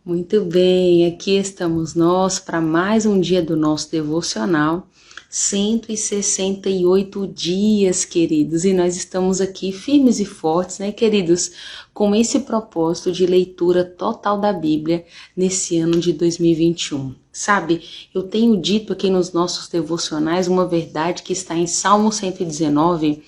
Muito bem, aqui estamos nós para mais um dia do nosso devocional. 168 dias, queridos, e nós estamos aqui firmes e fortes, né, queridos, com esse propósito de leitura total da Bíblia nesse ano de 2021. Sabe, eu tenho dito aqui nos nossos devocionais uma verdade que está em Salmo 119,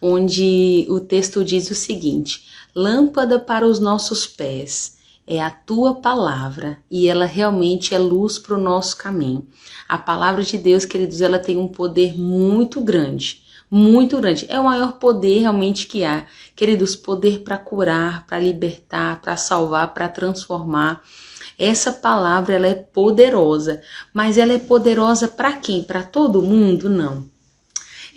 onde o texto diz o seguinte: lâmpada para os nossos pés é a tua palavra, e ela realmente é luz para o nosso caminho. A palavra de Deus, queridos, ela tem um poder muito grande, muito grande. É o maior poder realmente que há. Queridos, poder para curar, para libertar, para salvar, para transformar. Essa palavra, ela é poderosa, mas ela é poderosa para quem? Para todo mundo? Não.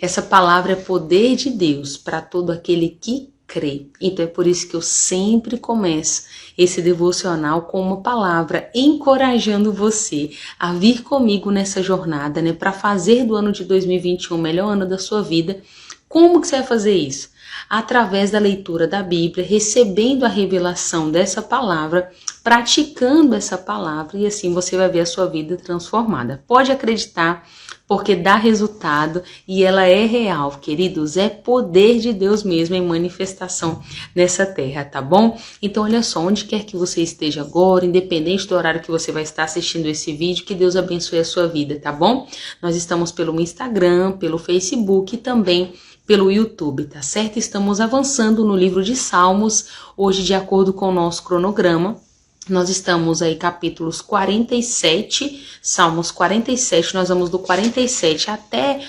Essa palavra é poder de Deus para todo aquele que crê. Então é por isso que eu sempre começo esse devocional com uma palavra encorajando você a vir comigo nessa jornada, né, para fazer do ano de 2021 o melhor ano da sua vida. Como que você vai fazer isso? Através da leitura da Bíblia, recebendo a revelação dessa palavra, praticando essa palavra, e assim você vai ver a sua vida transformada. Pode acreditar, porque dá resultado e ela é real, queridos, é poder de Deus mesmo em manifestação nessa terra, tá bom? Então olha só, onde quer que você esteja agora, independente do horário que você vai estar assistindo esse vídeo, que Deus abençoe a sua vida, tá bom? Nós estamos pelo Instagram, pelo Facebook e também pelo YouTube, tá certo? Estamos avançando no livro de Salmos, hoje de acordo com o nosso cronograma. Nós estamos aí capítulos 47, Salmos 47, nós vamos do 47 até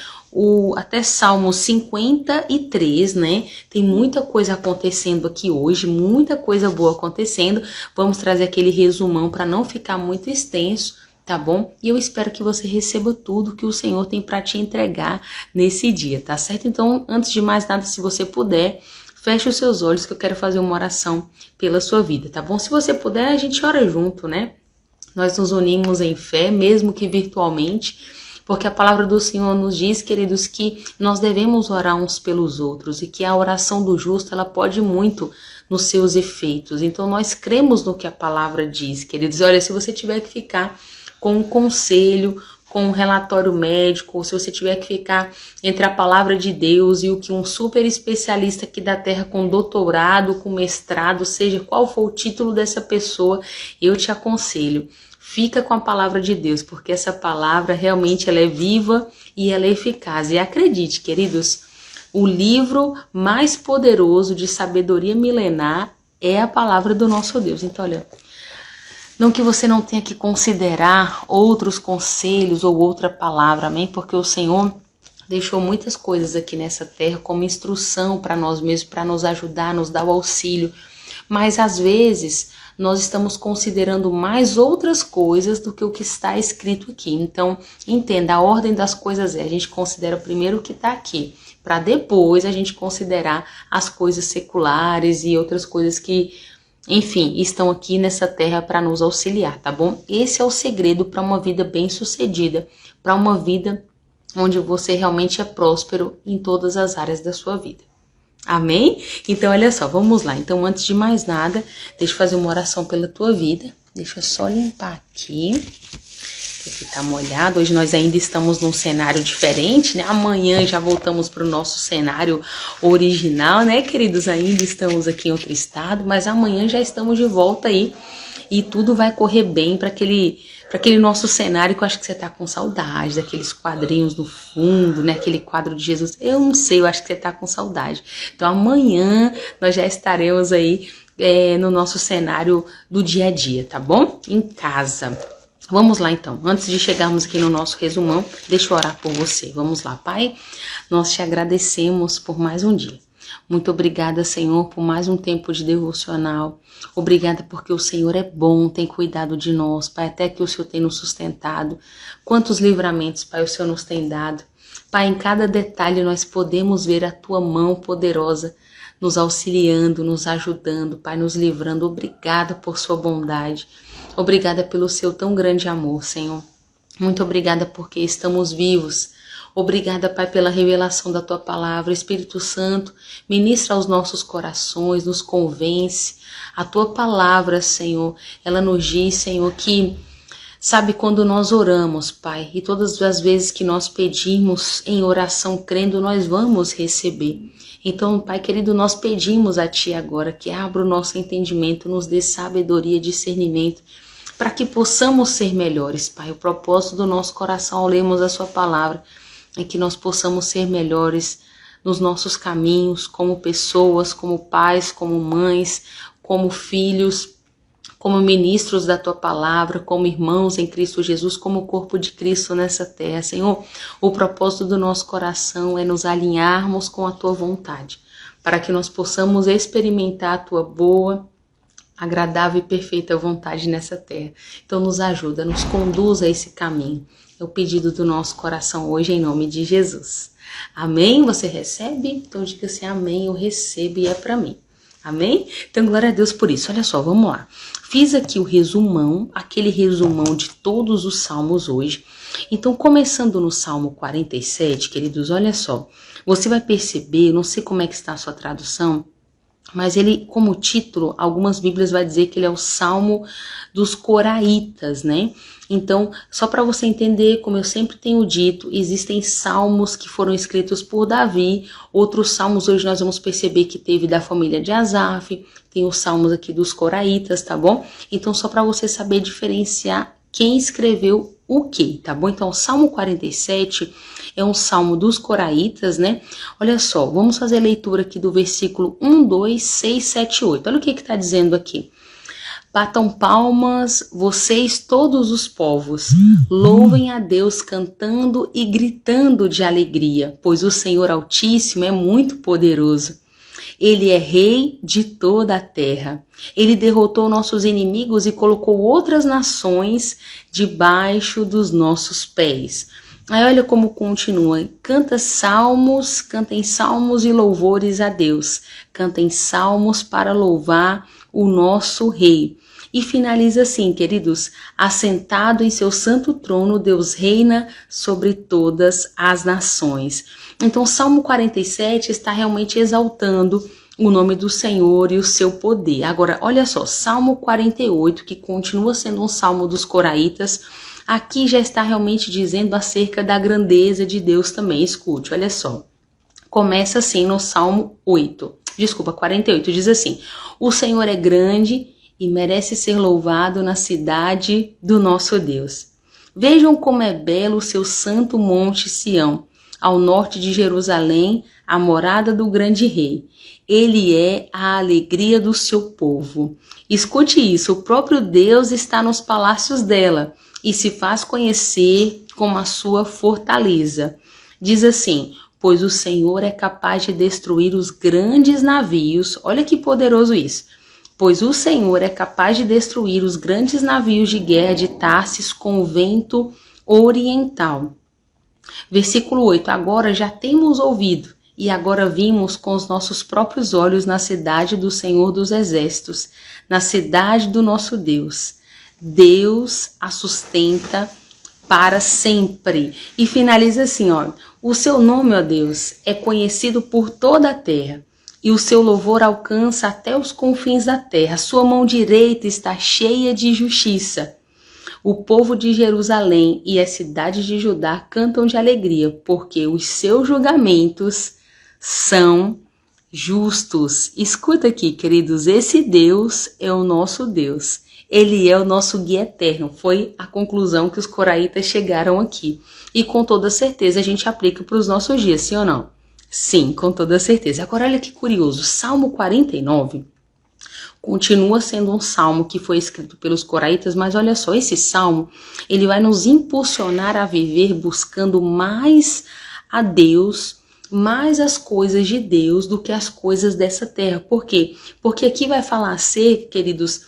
Salmos 53, né? Tem muita coisa acontecendo aqui hoje, muita coisa boa acontecendo. Vamos trazer aquele resumão para não ficar muito extenso, tá bom? E eu espero que você receba tudo que o Senhor tem para te entregar nesse dia, tá certo? Então, antes de mais nada, se você puder, feche os seus olhos que eu quero fazer uma oração pela sua vida, tá bom? Se você puder, a gente ora junto, né? Nós nos unimos em fé, mesmo que virtualmente, porque a palavra do Senhor nos diz, queridos, que nós devemos orar uns pelos outros e que a oração do justo, ela pode muito nos seus efeitos. Então, nós cremos no que a palavra diz, queridos. Olha, se você tiver que ficar com um conselho, com um relatório médico, ou se você tiver que ficar entre a palavra de Deus e o que um super especialista aqui da terra com doutorado, com mestrado, seja qual for o título dessa pessoa, eu te aconselho, fica com a palavra de Deus, porque essa palavra realmente ela é viva e ela é eficaz. E acredite, queridos, o livro mais poderoso de sabedoria milenar é a palavra do nosso Deus. Então, olha, não que você não tenha que considerar outros conselhos ou outra palavra, amém? Porque o Senhor deixou muitas coisas aqui nessa terra como instrução para nós mesmos, para nos ajudar, nos dar o auxílio. Mas às vezes nós estamos considerando mais outras coisas do que o que está escrito aqui. Então, entenda, a ordem das coisas a gente considera primeiro o que está aqui, para depois a gente considerar as coisas seculares e outras coisas que, enfim, estão aqui nessa terra para nos auxiliar, tá bom? Esse é o segredo para uma vida bem-sucedida, para uma vida onde você realmente é próspero em todas as áreas da sua vida. Amém? Então, olha só, vamos lá. Então, antes de mais nada, deixa eu fazer uma oração pela tua vida. Deixa eu só limpar aqui, que aqui tá molhado. Hoje nós ainda estamos num cenário diferente, né? Amanhã já voltamos para o nosso cenário original, né, queridos? Ainda estamos aqui em outro estado, mas amanhã já estamos de volta aí e tudo vai correr bem para aquele nosso cenário que eu acho que você tá com saudade, daqueles quadrinhos no fundo, né? Aquele quadro de Jesus. Eu não sei, eu acho que você tá com saudade. Então amanhã nós já estaremos aí no nosso cenário do dia a dia, tá bom? Em casa. Vamos lá então, antes de chegarmos aqui no nosso resumão, deixa eu orar por você. Vamos lá, Pai, nós te agradecemos por mais um dia. Muito obrigada, Senhor, por mais um tempo de devocional. Obrigada porque o Senhor é bom, tem cuidado de nós, Pai, até que o Senhor tem nos sustentado. Quantos livramentos, Pai, o Senhor nos tem dado. Pai, em cada detalhe nós podemos ver a Tua mão poderosa nos auxiliando, nos ajudando, Pai, nos livrando. Obrigada por Sua bondade. Obrigada pelo Seu tão grande amor, Senhor. Muito obrigada porque estamos vivos. Obrigada, Pai, pela revelação da Tua palavra. Espírito Santo, ministra aos nossos corações, nos convence. A Tua palavra, Senhor, ela nos diz, Senhor, que sabe quando nós oramos, Pai, e todas as vezes que nós pedimos em oração crendo, nós vamos receber. Então, Pai querido, nós pedimos a Ti agora que abra o nosso entendimento, nos dê sabedoria, discernimento, para que possamos ser melhores, Pai. O propósito do nosso coração ao lermos a Sua palavra é que nós possamos ser melhores nos nossos caminhos, como pessoas, como pais, como mães, como filhos, como ministros da Tua palavra, como irmãos em Cristo Jesus, como corpo de Cristo nessa terra. Senhor, o propósito do nosso coração é nos alinharmos com a Tua vontade, para que nós possamos experimentar a Tua boa, agradável e perfeita vontade nessa terra. Então nos ajuda, nos conduz a esse caminho. É o pedido do nosso coração hoje, em nome de Jesus. Amém? Você recebe? Então diga assim, amém, eu recebo e é para mim. Amém? Então glória a Deus por isso. Olha só, vamos lá. Fiz aqui o resumão, aquele resumão de todos os salmos hoje. Então começando no Salmo 47, queridos, olha só. Você vai perceber, não sei como é que está a sua tradução, mas ele, como título, algumas bíblias vai dizer que ele é o Salmo dos Coraitas, né? Então, só para você entender, como eu sempre tenho dito, existem salmos que foram escritos por Davi, outros salmos hoje nós vamos perceber que teve da família de Asaf, tem os salmos aqui dos Coraitas, tá bom? Então, só para você saber diferenciar quem escreveu o quê, tá bom? Então, o Salmo 47 é um salmo dos Coraitas, né? Olha só, vamos fazer a leitura aqui do versículo 1, 2, 6, 7, 8. Olha o que está dizendo aqui. Batam palmas, vocês todos os povos, louvem a Deus cantando e gritando de alegria, pois o Senhor Altíssimo é muito poderoso. Ele é rei de toda a terra. Ele derrotou nossos inimigos e colocou outras nações debaixo dos nossos pés. Aí olha como continua. Cantem salmos e louvores a Deus. Cantem salmos para louvar o nosso rei. E finaliza assim, queridos, assentado em seu santo trono, Deus reina sobre todas as nações. Então, o Salmo 47 está realmente exaltando o nome do Senhor e o seu poder. Agora, olha só, Salmo 48, que continua sendo um salmo dos Coraitas, aqui já está realmente dizendo acerca da grandeza de Deus também. Escute, olha só. Começa assim no Salmo 48, diz assim: o Senhor é grande e merece ser louvado na cidade do nosso Deus. Vejam como é belo o seu santo monte Sião, ao norte de Jerusalém, a morada do grande rei. Ele é a alegria do seu povo. Escute isso, o próprio Deus está nos palácios dela e se faz conhecer como a sua fortaleza. Diz assim: pois o Senhor é capaz de destruir os grandes navios. Olha que poderoso isso. Pois o Senhor é capaz de destruir os grandes navios de guerra de Tarsis com o vento oriental. Versículo 8. Agora já temos ouvido e agora vimos com os nossos próprios olhos na cidade do Senhor dos Exércitos, na cidade do nosso Deus. Deus a sustenta para sempre. E finaliza assim, ó. O seu nome, ó Deus, é conhecido por toda a terra. E o seu louvor alcança até os confins da terra. Sua mão direita está cheia de justiça. O povo de Jerusalém e as cidades de Judá cantam de alegria, porque os seus julgamentos são justos. Escuta aqui, queridos, esse Deus é o nosso Deus. Ele é o nosso guia eterno. Foi a conclusão que os coraitas chegaram aqui. E com toda certeza a gente aplica para os nossos dias, sim ou não? Sim, com toda certeza. Agora olha que curioso, Salmo 49 continua sendo um salmo que foi escrito pelos coraitas, mas olha só, esse salmo, ele vai nos impulsionar a viver buscando mais a Deus, mais as coisas de Deus do que as coisas dessa terra. Por quê? Porque aqui vai falar queridos,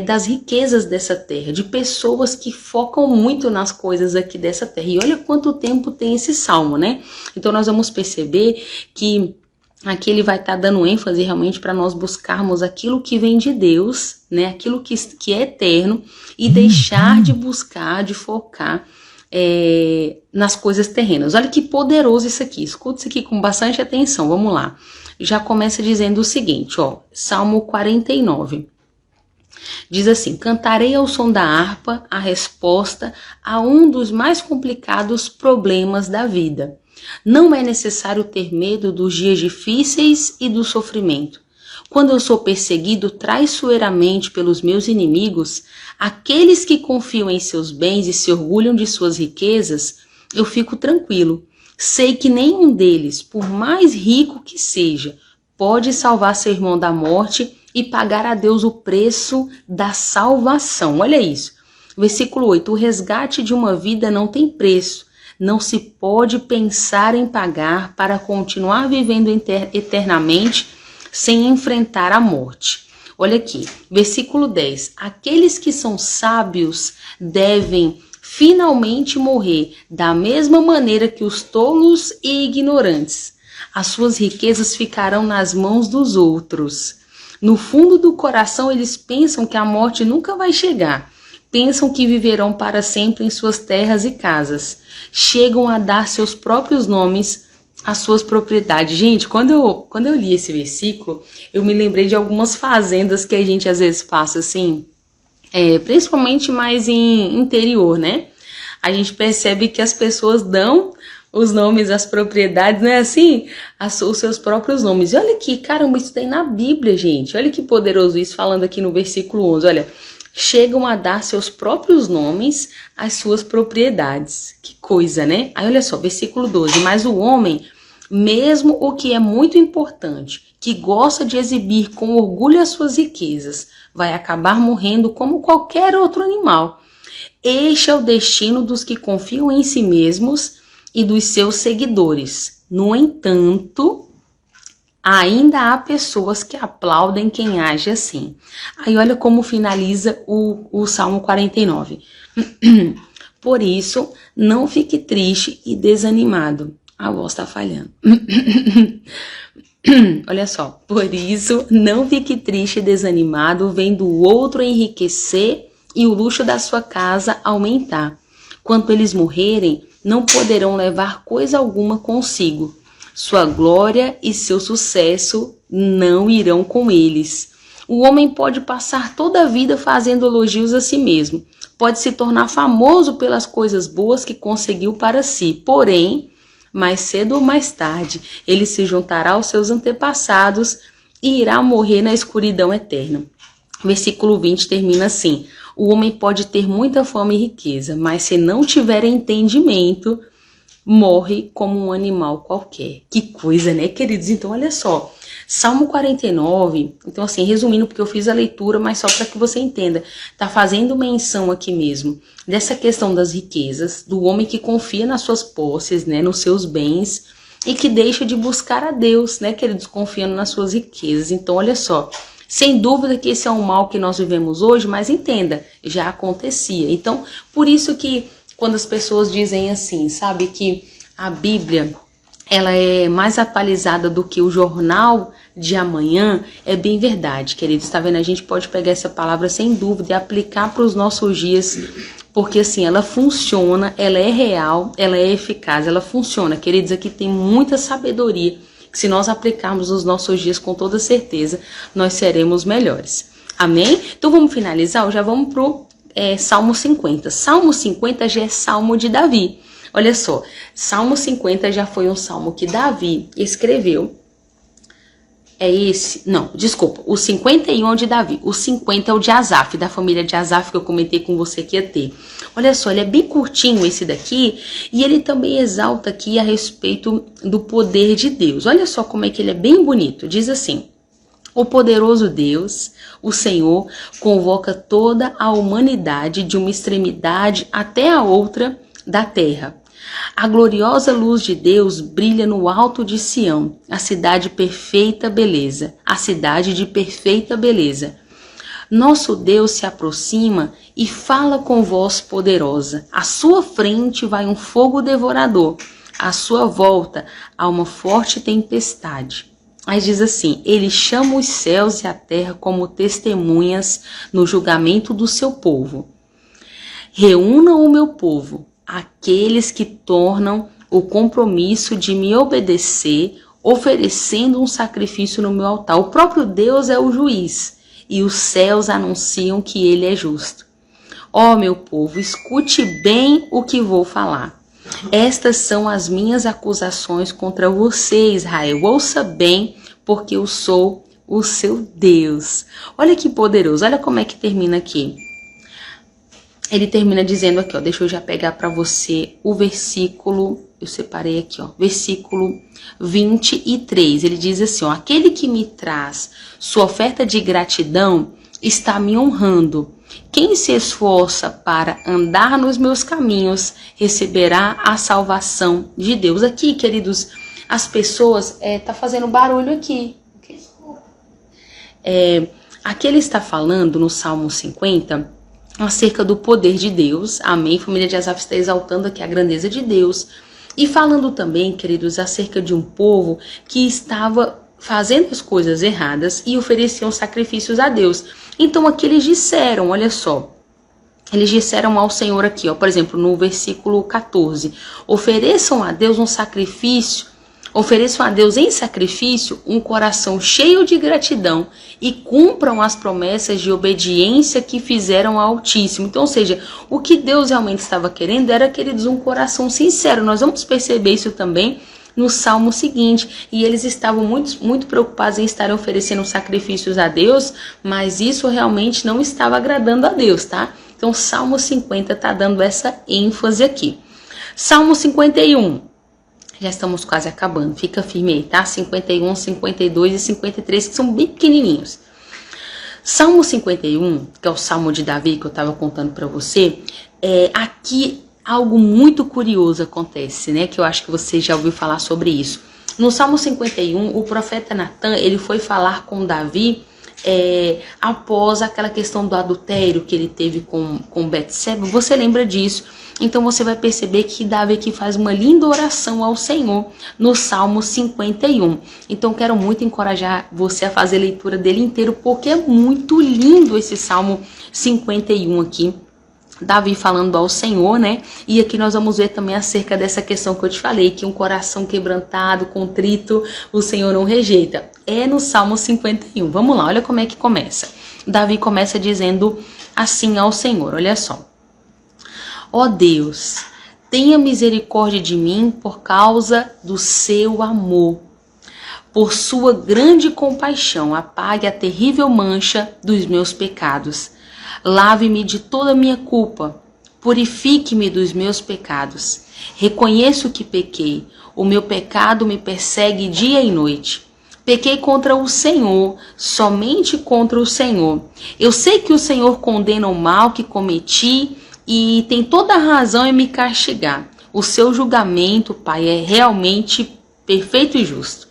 das riquezas dessa terra, de pessoas que focam muito nas coisas aqui dessa terra. E olha quanto tempo tem esse salmo, né? Então nós vamos perceber que aqui ele vai estar dando ênfase realmente para nós buscarmos aquilo que vem de Deus, né? Aquilo que é eterno, e deixar de buscar, de focar nas coisas terrenas. Olha que poderoso isso aqui. Escuta isso aqui com bastante atenção. Vamos lá. Já começa dizendo o seguinte, ó, Salmo 49. Diz assim: cantarei ao som da harpa a resposta a um dos mais complicados problemas da vida. Não é necessário ter medo dos dias difíceis e do sofrimento. Quando eu sou perseguido traiçoeiramente pelos meus inimigos, aqueles que confiam em seus bens e se orgulham de suas riquezas, eu fico tranquilo. Sei que nenhum deles, por mais rico que seja, pode salvar seu irmão da morte e pagar a Deus o preço da salvação. Olha isso. Versículo 8. O resgate de uma vida não tem preço. Não se pode pensar em pagar para continuar vivendo eternamente sem enfrentar a morte. Olha aqui, versículo 10. Aqueles que são sábios devem finalmente morrer da mesma maneira que os tolos e ignorantes. As suas riquezas ficarão nas mãos dos outros. No fundo do coração, eles pensam que a morte nunca vai chegar. Pensam que viverão para sempre em suas terras e casas. Chegam a dar seus próprios nomes às suas propriedades. Gente, quando eu li esse versículo, eu me lembrei de algumas fazendas que a gente às vezes passa assim, principalmente mais em interior, né? A gente percebe que as pessoas dão os nomes às propriedades, não é assim? Os seus próprios nomes. E olha aqui, caramba, isso tem na Bíblia, gente. Olha que poderoso isso, falando aqui no versículo 11. Olha, chegam a dar seus próprios nomes às suas propriedades. Que coisa, né? Aí olha só, versículo 12. Mas o homem, mesmo o que é muito importante, que gosta de exibir com orgulho as suas riquezas, vai acabar morrendo como qualquer outro animal. Este é o destino dos que confiam em si mesmos e dos seus seguidores. No entanto, ainda há pessoas que aplaudem quem age assim. Aí olha como finaliza o Salmo 49. Por isso, não fique triste e desanimado. A voz está falhando. Olha só. Por isso, não fique triste e desanimado vendo o outro enriquecer e o luxo da sua casa aumentar. Quando eles morrerem, não poderão levar coisa alguma consigo. Sua glória e seu sucesso não irão com eles. O homem pode passar toda a vida fazendo elogios a si mesmo. Pode se tornar famoso pelas coisas boas que conseguiu para si. Porém, mais cedo ou mais tarde, ele se juntará aos seus antepassados e irá morrer na escuridão eterna. Versículo 20 termina assim: o homem pode ter muita fome e riqueza, mas se não tiver entendimento, morre como um animal qualquer. Que coisa, né, queridos? Então, olha só, Salmo 49, então assim, resumindo, porque eu fiz a leitura, mas só para que você entenda, tá fazendo menção aqui mesmo dessa questão das riquezas, do homem que confia nas suas posses, né, nos seus bens, e que deixa de buscar a Deus, né, queridos, confiando nas suas riquezas. Então, olha só, sem dúvida que esse é um mal que nós vivemos hoje, mas entenda, já acontecia. Então, por isso que quando as pessoas dizem assim, sabe, que a Bíblia, ela é mais atualizada do que o jornal de amanhã, é bem verdade, queridos. Tá vendo? A gente pode pegar essa palavra sem dúvida e aplicar para os nossos dias, porque assim, ela funciona, ela é real, ela é eficaz, ela funciona. Queridos, aqui tem muita sabedoria. Se nós aplicarmos nos nossos dias, com toda certeza, nós seremos melhores. Amém? Então vamos finalizar, já vamos pro Salmo 50. Salmo 50 já é Salmo de Davi. Olha só, Salmo 50 já foi um salmo que Davi escreveu. O 51 é o de Davi. O 50 é o de Asaf, da família de Asaf, que eu comentei com você que ia ter. Olha só, ele é bem curtinho esse daqui, e ele também exalta aqui a respeito do poder de Deus. Olha só como é que ele é bem bonito. Diz assim: o poderoso Deus, o Senhor, convoca toda a humanidade de uma extremidade até a outra da terra. A gloriosa luz de Deus brilha no alto de Sião, a cidade perfeita beleza, a cidade de perfeita beleza. Nosso Deus se aproxima e fala com voz poderosa. À sua frente vai um fogo devorador, à sua volta há uma forte tempestade. Aí diz assim: ele chama os céus e a terra como testemunhas no julgamento do seu povo. Reúnam o meu povo, aqueles que tornam o compromisso de me obedecer, oferecendo um sacrifício no meu altar. O próprio Deus é o juiz e os céus anunciam que ele é justo. Ó, meu povo, escute bem o que vou falar. Estas são as minhas acusações contra você, Israel. Ouça bem, porque eu sou o seu Deus. Olha que poderoso, olha como é que termina aqui. Ele termina dizendo aqui, ó, deixa eu já pegar para você o versículo, eu separei aqui, ó, versículo 23. Ele diz assim, ó, aquele que me traz sua oferta de gratidão está me honrando. Quem se esforça para andar nos meus caminhos receberá a salvação de Deus. Aqui, queridos, as pessoas, tá fazendo barulho aqui. Aqui ele está falando no Salmo 50 acerca do poder de Deus. Amém? Família de Asaf está exaltando aqui a grandeza de Deus. E falando também, queridos, acerca de um povo que estava fazendo as coisas erradas e ofereciam sacrifícios a Deus. Então aqui eles disseram, olha só, eles disseram ao Senhor aqui, ó, por exemplo, no versículo 14, ofereçam a Deus um sacrifício, ofereçam a Deus em sacrifício um coração cheio de gratidão e cumpram as promessas de obediência que fizeram ao Altíssimo. Então, ou seja, o que Deus realmente estava querendo era, queridos, um coração sincero. Nós vamos perceber isso também no salmo seguinte, e eles estavam muito preocupados em estar oferecendo sacrifícios a Deus, mas isso realmente não estava agradando a Deus, tá? Então, Salmo 50 está dando essa ênfase aqui. Salmo 51, já estamos quase acabando, fica firme aí, tá? 51, 52 e 53, que são bem pequenininhos. Salmo 51, que é o Salmo de Davi, que eu estava contando para você, aqui algo muito curioso acontece, né? Que eu acho que você já ouviu falar sobre isso. No Salmo 51, o profeta Natan, ele foi falar com Davi após aquela questão do adultério que ele teve com Betseba. Você lembra disso? Então você vai perceber que Davi aqui faz uma linda oração ao Senhor no Salmo 51. Então quero muito encorajar você a fazer a leitura dele inteiro, porque é muito lindo esse Salmo 51 aqui. Davi falando ao Senhor, né? E aqui nós vamos ver também acerca dessa questão que eu te falei, que um coração quebrantado, contrito, o Senhor não rejeita. É no Salmo 51. Vamos lá, olha como é que começa. Davi começa dizendo assim ao Senhor, olha só. Ó Deus, tenha misericórdia de mim por causa do seu amor. Por sua grande compaixão, apague a terrível mancha dos meus pecados. Lave-me de toda a minha culpa, purifique-me dos meus pecados. Reconheço que pequei, o meu pecado me persegue dia e noite. Pequei contra o Senhor, somente contra o Senhor. Eu sei que o Senhor condena o mal que cometi e tem toda a razão em me castigar. O seu julgamento, Pai, é realmente perfeito e justo.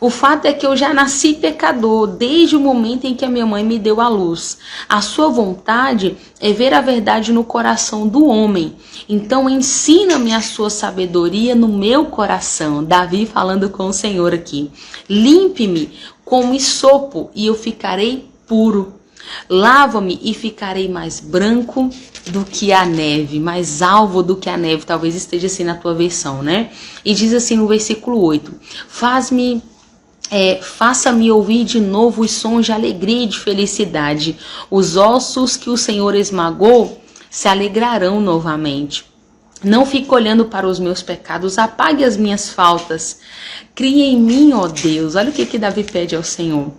O fato é que eu já nasci pecador desde o momento em que a minha mãe me deu à luz. A sua vontade é ver a verdade no coração do homem. Então ensina-me a sua sabedoria no meu coração. Davi falando com o Senhor aqui. Limpe-me como isopo e eu ficarei puro. Lava-me e ficarei mais branco do que a neve, mais alvo do que a neve. Talvez esteja assim na tua versão, né? E diz assim no versículo 8. Faça-me ouvir de novo os sons de alegria e de felicidade. Os ossos que o Senhor esmagou se alegrarão novamente. Não fique olhando para os meus pecados, apague as minhas faltas. Cria em mim, ó Deus. Olha o que Davi pede ao Senhor.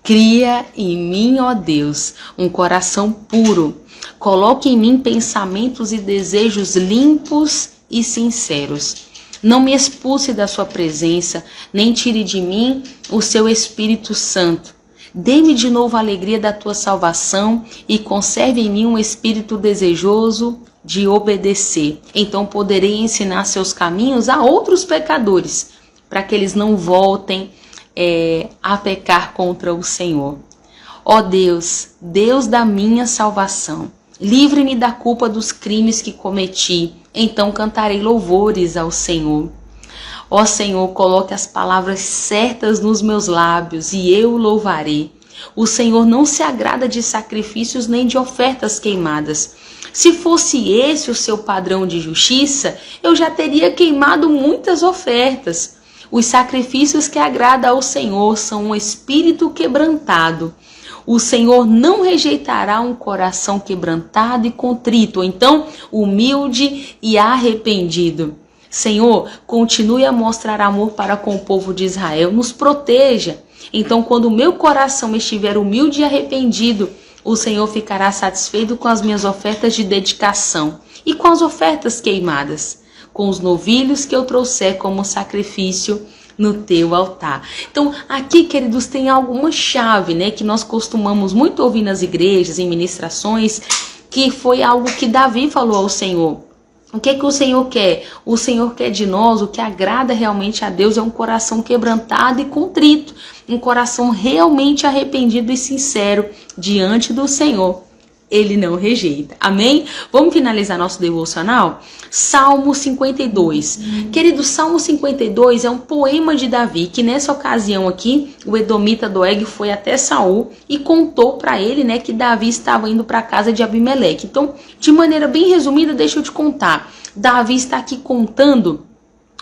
Cria em mim, ó Deus, um coração puro. Coloque em mim pensamentos e desejos limpos e sinceros. Não me expulse da sua presença, nem tire de mim o seu Espírito Santo. Dê-me de novo a alegria da tua salvação e conserve em mim um espírito desejoso de obedecer. Então poderei ensinar seus caminhos a outros pecadores, para que eles não voltem a pecar contra o Senhor. Ó Deus, Deus da minha salvação, livre-me da culpa dos crimes que cometi. Então cantarei louvores ao Senhor. Ó Senhor, coloque as palavras certas nos meus lábios e eu louvarei. O Senhor não se agrada de sacrifícios nem de ofertas queimadas. Se fosse esse o seu padrão de justiça, eu já teria queimado muitas ofertas. Os sacrifícios que agradam ao Senhor são um espírito quebrantado. O Senhor não rejeitará um coração quebrantado e contrito, ou então humilde e arrependido. Senhor, continue a mostrar amor para com o povo de Israel, nos proteja. Então, quando o meu coração estiver humilde e arrependido, o Senhor ficará satisfeito com as minhas ofertas de dedicação e com as ofertas queimadas, com os novilhos que eu trouxer como sacrifício no teu altar. Então, aqui, queridos, tem alguma chave, né, que nós costumamos muito ouvir nas igrejas, em ministrações, que foi algo que Davi falou ao Senhor. O que o Senhor quer? O Senhor quer de nós, o que agrada realmente a Deus é um coração quebrantado e contrito, um coração realmente arrependido e sincero diante do Senhor. Ele não rejeita. Amém? Vamos finalizar nosso devocional? Salmo 52. Querido, Salmo 52 é um poema de Davi, que nessa ocasião aqui, o edomita Doeg foi até Saul e contou para ele, né, que Davi estava indo para a casa de Abimeleque. Então, de maneira bem resumida, deixa eu te contar. Davi está aqui contando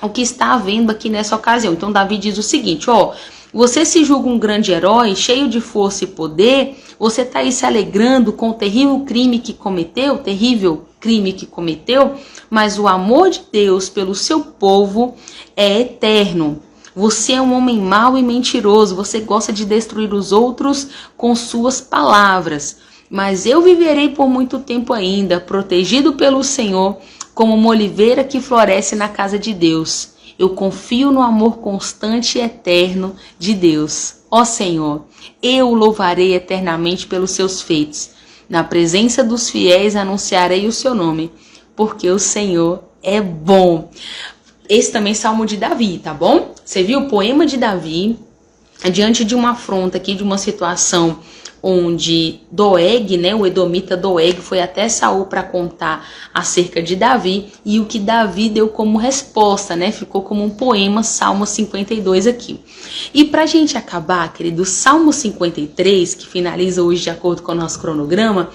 o que está havendo aqui nessa ocasião. Então, Davi diz o seguinte, ó: você se julga um grande herói, cheio de força e poder, você está aí se alegrando com o terrível crime que cometeu, mas o amor de Deus pelo seu povo é eterno. Você é um homem mau e mentiroso, você gosta de destruir os outros com suas palavras. Mas eu viverei por muito tempo ainda, protegido pelo Senhor, como uma oliveira que floresce na casa de Deus. Eu confio no amor constante e eterno de Deus. Ó Senhor, eu o louvarei eternamente pelos seus feitos. Na presença dos fiéis anunciarei o seu nome, porque o Senhor é bom. Esse também é Salmo de Davi, tá bom? Você viu o poema de Davi, diante de uma afronta aqui, de uma situação onde Doeg, né, o edomita Doeg, foi até Saul para contar acerca de Davi, e o que Davi deu como resposta, né, ficou como um poema, Salmo 52 aqui. E para a gente acabar, querido, Salmo 53, que finaliza hoje de acordo com o nosso cronograma,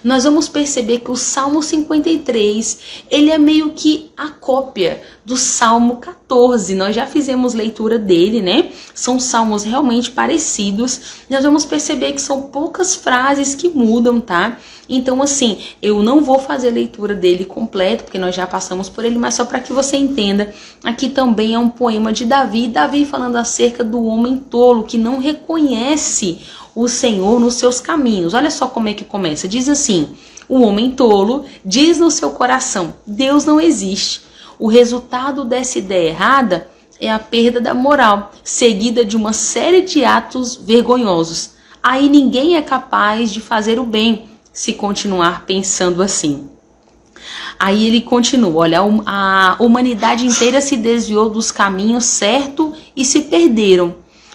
nós vamos perceber que o Salmo 53, ele é meio que a cópia do Salmo 14. Nós já fizemos leitura dele, né? São salmos realmente parecidos. Nós vamos perceber que são poucas frases que mudam, tá? Então, assim, eu não vou fazer leitura dele completo, porque nós já passamos por ele, mas só para que você entenda, aqui também é um poema de Davi. Davi falando acerca do homem tolo que não reconhece o Senhor nos seus caminhos. Olha só como é que começa. Diz assim: o homem tolo diz no seu coração, Deus não existe. O resultado dessa ideia errada é a perda da moral, seguida de uma série de atos vergonhosos. Aí ninguém é capaz de fazer o bem se continuar pensando assim. Aí ele continua, olha, a humanidade inteira se desviou dos caminhos certos e se perderam.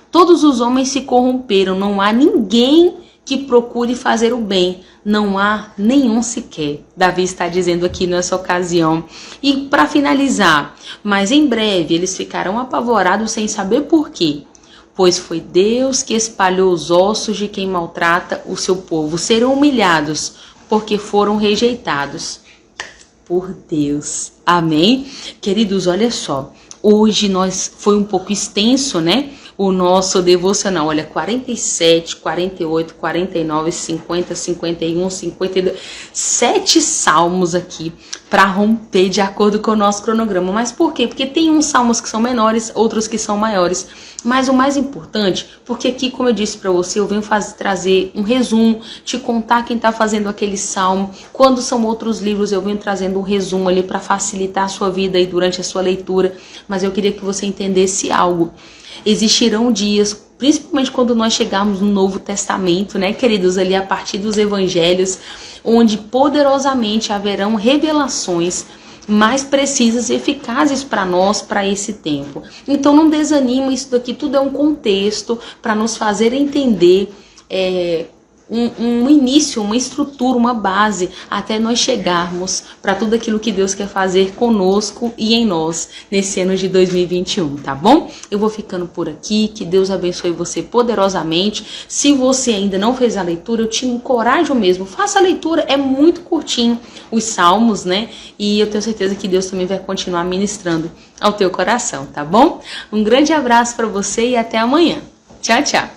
Todos os homens se corromperam, não há ninguém que procure fazer o bem, não há nenhum sequer. Davi está dizendo aqui nessa ocasião. E para finalizar, mas em breve eles ficarão apavorados sem saber por quê. Pois foi Deus que espalhou os ossos de quem maltrata o seu povo. Serão humilhados, porque foram rejeitados por Deus. Amém? Queridos, olha só. Hoje foi um pouco extenso, né? O nosso devocional, olha, 47, 48, 49, 50, 51, 52, 7 salmos aqui para romper de acordo com o nosso cronograma. Mas por quê? Porque tem uns salmos que são menores, outros que são maiores. Mas o mais importante, porque aqui, como eu disse para você, eu venho trazer um resumo, te contar quem está fazendo aquele salmo. Quando são outros livros, eu venho trazendo um resumo ali para facilitar a sua vida aí durante a sua leitura. Mas eu queria que você entendesse algo. Existirão dias, principalmente quando nós chegarmos no Novo Testamento, né, queridos, ali a partir dos evangelhos, onde poderosamente haverão revelações mais precisas e eficazes para nós, para esse tempo. Então não desanima, isso daqui tudo é um contexto para nos fazer entender um início, uma estrutura, uma base, até nós chegarmos para tudo aquilo que Deus quer fazer conosco e em nós nesse ano de 2021, tá bom? Eu vou ficando por aqui, que Deus abençoe você poderosamente. Se você ainda não fez a leitura, eu te encorajo mesmo, faça a leitura, é muito curtinho os salmos, né? E eu tenho certeza que Deus também vai continuar ministrando ao teu coração, tá bom? Um grande abraço para você e até amanhã. Tchau, tchau.